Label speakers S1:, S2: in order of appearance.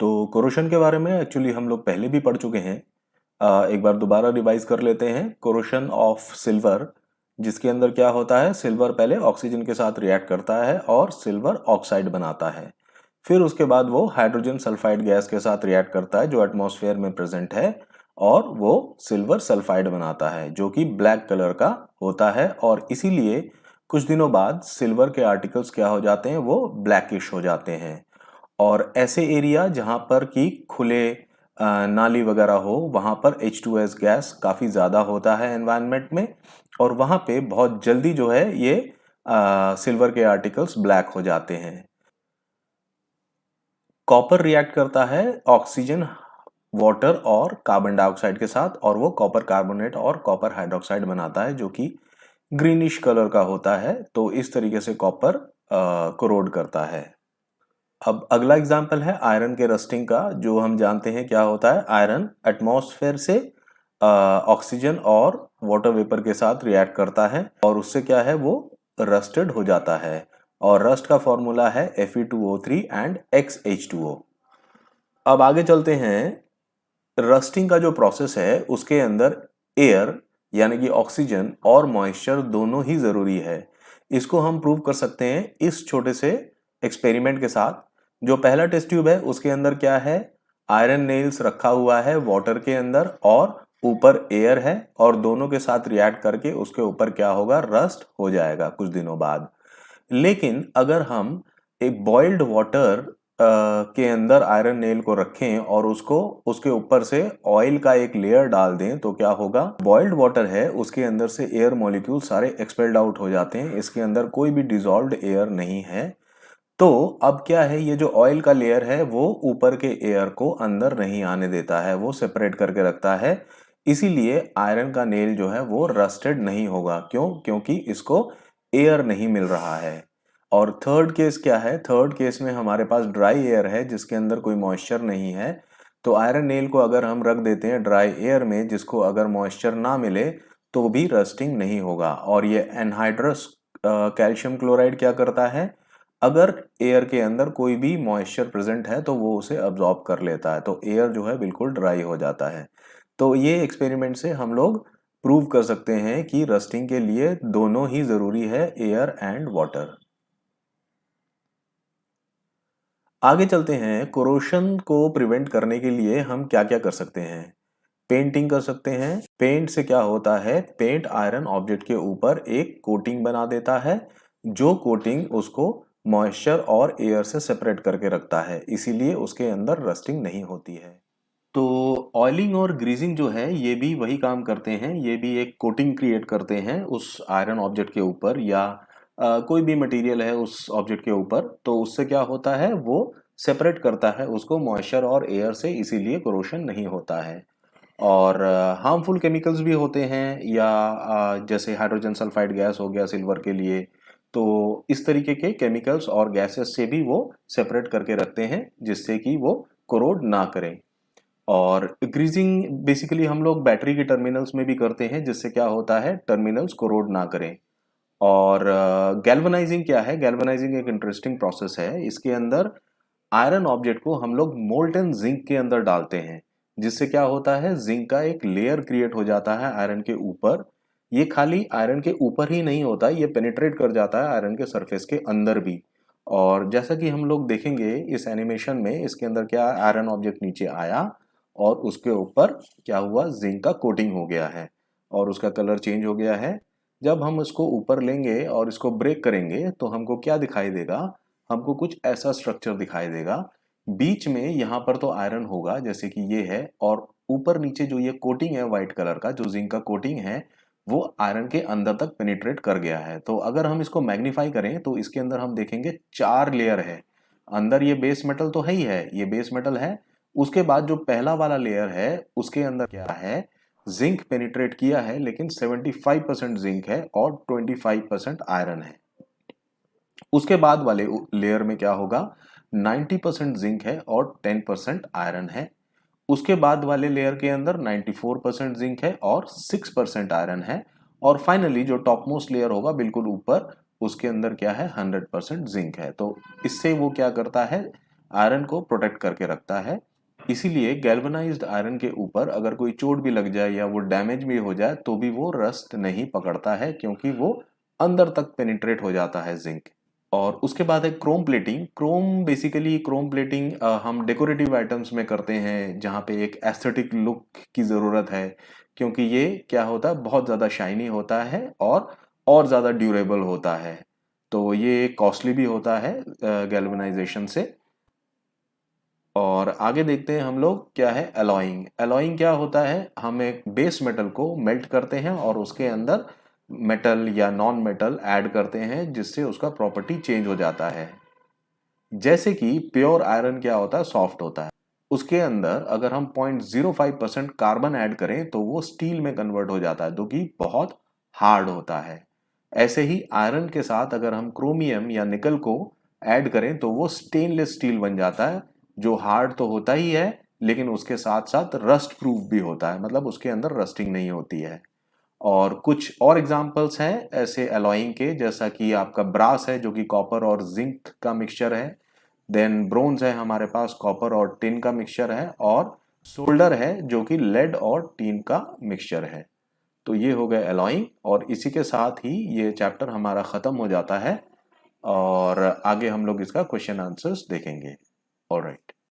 S1: तो कोरोशन के बारे में एक्चुअली हम लोग पहले भी पढ़ चुके हैं। एक बार दोबारा रिवाइज कर लेते हैं। कोरोशन ऑफ सिल्वर, जिसके अंदर क्या होता है, सिल्वर पहले ऑक्सीजन के साथ रिएक्ट करता है और सिल्वर ऑक्साइड बनाता है। फिर उसके बाद वो हाइड्रोजन सल्फाइड गैस के साथ रिएक्ट करता है जो एटमॉस्फेयर में प्रेजेंट है, और वो सिल्वर सल्फाइड बनाता है जो कि ब्लैक कलर का होता है। और इसीलिए कुछ दिनों बाद सिल्वर के आर्टिकल्स क्या हो जाते हैं, वो ब्लैकिश हो जाते हैं। और ऐसे एरिया जहाँ पर कि खुले नाली वगैरह हो, वहाँ पर H2S गैस काफ़ी ज़्यादा होता है एनवायरनमेंट में, और वहाँ पे बहुत जल्दी जो है ये सिल्वर के आर्टिकल्स ब्लैक हो जाते हैं। कॉपर रिएक्ट करता है ऑक्सीजन, वाटर और कार्बन डाइऑक्साइड के साथ, और वो कॉपर कार्बोनेट और कॉपर हाइड्रोक्साइड बनाता है जो कि ग्रीनिश कलर का होता है। तो इस तरीके से कॉपर कोरोड करता है। अब अगला एग्जाम्पल है आयरन के रस्टिंग का, जो हम जानते हैं क्या होता है। आयरन एटमॉस्फेयर से ऑक्सीजन और वाटर वेपर के साथ रिएक्ट करता है और उससे क्या है, वो रस्टेड हो जाता है। और रस्ट का फॉर्मूला है Fe2O3 एंड XH2O। अब आगे चलते हैं। रस्टिंग का जो प्रोसेस है उसके अंदर एयर यानी कि ऑक्सीजन और मॉइस्चर दोनों ही जरूरी है। इसको हम प्रूव कर सकते हैं इस छोटे से एक्सपेरिमेंट के साथ। जो पहला टेस्ट ट्यूब है उसके अंदर क्या है, आयरन नेल्स रखा हुआ है वाटर के अंदर, और ऊपर एयर है, और दोनों के साथ रिएक्ट करके उसके ऊपर क्या होगा, रस्ट हो जाएगा कुछ दिनों बाद। लेकिन अगर हम एक बॉइल्ड वाटर के अंदर आयरन नेल को रखें और उसको उसके ऊपर से ऑयल का एक लेयर डाल दें, तो क्या होगा, बॉइल्ड वाटर है उसके अंदर से एयर मॉलिक्यूल सारे एक्सपेल्ड आउट हो जाते हैं। इसके अंदर कोई भी डिसॉल्व्ड एयर नहीं है। तो अब क्या है, ये जो ऑयल का लेयर है वो ऊपर के एयर को अंदर नहीं आने देता है, वो सेपरेट करके रखता है। इसीलिए आयरन का नेल जो है वो रस्टेड नहीं होगा। क्यों? क्योंकि इसको एयर नहीं मिल रहा है। और थर्ड केस क्या है, थर्ड केस में हमारे पास ड्राई एयर है जिसके अंदर कोई मॉइस्चर नहीं है। तो आयरन नेल को अगर हम रख देते हैं ड्राई एयर में, जिसको अगर मॉइस्चर ना मिले, तो भी रस्टिंग नहीं होगा। और ये एनहाइड्रस कैल्शियम क्लोराइड क्या करता है, अगर एयर के अंदर कोई भी मॉइस्चर प्रेजेंट है तो वो उसे अब्जॉर्ब कर लेता है, तो एयर जो है बिल्कुल ड्राई हो जाता है। तो ये एक्सपेरिमेंट से हम लोग प्रूव कर सकते हैं कि रस्टिंग के लिए दोनों ही जरूरी है, एयर एंड वाटर। आगे चलते हैं। कोरोशन को प्रिवेंट करने के लिए हम क्या क्या कर सकते हैं। पेंटिंग कर सकते हैं। पेंट से क्या होता है, पेंट आयरन ऑब्जेक्ट के ऊपर एक कोटिंग बना देता है, जो कोटिंग उसको मॉइस्चर और एयर से सेपरेट करके रखता है, इसीलिए उसके अंदर रस्टिंग नहीं होती है। तो ऑयलिंग और ग्रीजिंग जो है ये भी वही काम करते हैं। ये भी एक कोटिंग क्रिएट करते हैं उस आयरन ऑब्जेक्ट के ऊपर, या कोई भी मटेरियल है उस ऑब्जेक्ट के ऊपर। तो उससे क्या होता है, वो सेपरेट करता है उसको मॉइस्चर और एयर से, इसीलिए कोरोशन नहीं होता है। और हार्मफुल केमिकल्स भी होते हैं, या जैसे हाइड्रोजन सल्फाइड गैस हो गया सिल्वर के लिए। तो इस तरीके के केमिकल्स और गैसेस से भी वो सेपरेट करके रखते हैं, जिससे कि वो कोरोड ना करें। और ग्रीजिंग बेसिकली हम लोग बैटरी के टर्मिनल्स में भी करते हैं, जिससे क्या होता है, टर्मिनल्स कोरोड ना करें। और गैल्वेनाइजिंग क्या है, गैल्वेनाइजिंग एक इंटरेस्टिंग प्रोसेस है। इसके अंदर आयरन ऑब्जेक्ट को हम लोग मोल्टन जिंक के अंदर डालते हैं, जिससे क्या होता है, जिंक का एक लेयर क्रिएट हो जाता है आयरन के ऊपर। ये खाली आयरन के ऊपर ही नहीं होता, ये पेनिट्रेट कर जाता है आयरन के सरफेस के अंदर भी। और जैसा कि हम लोग देखेंगे इस एनिमेशन में, इसके अंदर क्या, आयरन ऑब्जेक्ट नीचे आया और उसके ऊपर क्या हुआ, जिंक का कोटिंग हो गया है और उसका कलर चेंज हो गया है। जब हम इसको ऊपर लेंगे और इसको ब्रेक करेंगे तो हमको क्या दिखाई देगा, हमको कुछ ऐसा स्ट्रक्चर दिखाई देगा। बीच में यहाँ पर तो आयरन होगा जैसे कि ये है, और ऊपर नीचे जो ये कोटिंग है व्हाइट कलर का, जो जिंक का कोटिंग है, वो आयरन के अंदर तक पेनिट्रेट कर गया है। तो अगर हम इसको मैग्नीफाई करें तो इसके अंदर हम देखेंगे 4 लेयर है। अंदर ये बेस मेटल तो है ही है, ये बेस मेटल है। उसके बाद जो पहला वाला लेयर है उसके अंदर क्या है, जिंक पेनिट्रेट किया है, लेकिन 75% जिंक है और 25% आयरन है। उसके बाद वाले लेयर में क्या होगा, 90% जिंक है और 10% आयरन है। उसके बाद वाले लेयर के अंदर 94% जिंक है और 6% आयरन है। और फाइनली जो टॉप मोस्ट लेयर होगा बिल्कुल ऊपर, उसके अंदर क्या है, 100% जिंक है। तो इससे वो क्या करता है, आयरन को प्रोटेक्ट करके रखता है। इसीलिए गैल्वेनाइज्ड आयरन के ऊपर अगर कोई चोट भी लग जाए या वो डैमेज भी हो जाए तो भी वो रस्ट नहीं पकड़ता है, क्योंकि वो अंदर तक पेनिट्रेट हो जाता है जिंक। और उसके बाद है क्रोम प्लेटिंग। क्रोम प्लेटिंग हम डेकोरेटिव आइटम्स में करते हैं, जहाँ पे एक एस्थेटिक लुक की ज़रूरत है, क्योंकि ये क्या होता है, बहुत ज़्यादा शाइनी होता है और ज़्यादा ड्यूरेबल होता है। तो ये कॉस्टली भी होता है गैल्वेनाइजेशन से। और आगे देखते हैं हम लोग क्या है एलॉइंग। एलॉइंग क्या होता है, हम एक बेस मेटल को मेल्ट करते हैं और उसके अंदर मेटल या नॉन मेटल ऐड करते हैं, जिससे उसका प्रॉपर्टी चेंज हो जाता है। जैसे कि प्योर आयरन क्या होता है, सॉफ्ट होता है, उसके अंदर अगर हम 0.05% कार्बन ऐड करें तो वो स्टील में कन्वर्ट हो जाता है, जो कि बहुत हार्ड होता है। ऐसे ही आयरन के साथ अगर हम क्रोमियम या निकल को ऐड करें तो वो स्टेनलेस स्टील बन जाता है, जो हार्ड तो होता ही है लेकिन उसके साथ साथ रस्ट प्रूफ भी होता है, मतलब उसके अंदर रस्टिंग नहीं होती है। और कुछ और एग्जांपल्स हैं ऐसे एलॉइंग के, जैसा कि आपका ब्रास है जो कि कॉपर और जिंक का मिक्सचर है। देन ब्रोंज है हमारे पास, कॉपर और टिन का मिक्सचर है। और सोल्डर है जो कि लेड और टीन का मिक्सचर है। तो ये हो गए एलॉइंग, और इसी के साथ ही ये चैप्टर हमारा ख़त्म हो जाता है, और आगे हम लोग इसका क्वेश्चन आंसर्स देखेंगे। ऑलराइट।